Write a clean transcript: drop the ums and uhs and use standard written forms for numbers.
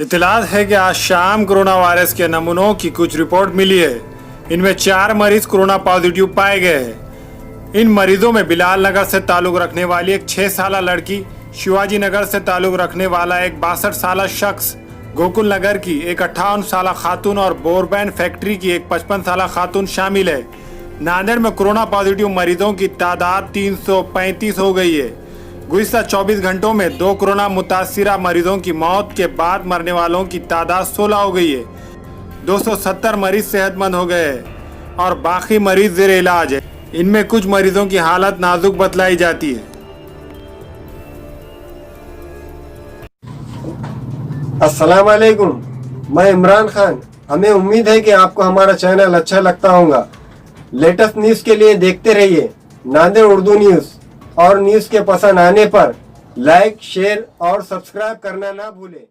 इत्तलात है कि आज शाम कोरोना वायरस के नमूनों की कुछ रिपोर्ट मिली है। इनमें 4 मरीज कोरोना पॉजिटिव पाए गए हैं। इन मरीजों में बिलाल नगर से ताल्लुक रखने वाली एक 6 साल लड़की, शिवाजी नगर से ताल्लुक रखने वाला एक 62 साल शख्स, गोकुल नगर की एक 58 साल खातून और बोरबैन फैक्ट्री की एक 55 साल खातून शामिल है। नांदेड़ में कोरोना पॉजिटिव मरीजों की तादाद 335 हो गई है। गुज़िश्ता 24 घंटों में 2 कोरोना मुतासिरा मरीजों की मौत के बाद मरने वालों की तादाद 16 हो गई है। 270 मरीज सेहतमंद हो गए हैं और बाकी मरीज जेर इलाज है। इनमें कुछ मरीजों की हालत नाजुक बतलाई जाती है। अस्सलाम वालेकुम, मैं इमरान खान। हमें उम्मीद है कि आपको हमारा चैनल अच्छा लगता होगा। लेटेस्ट न्यूज़ के लिए देखते रहिए नांदेड़ उर्दू न्यूज़, और न्यूज़ के पसंद आने पर लाइक, शेयर और सब्सक्राइब करना ना भूलें।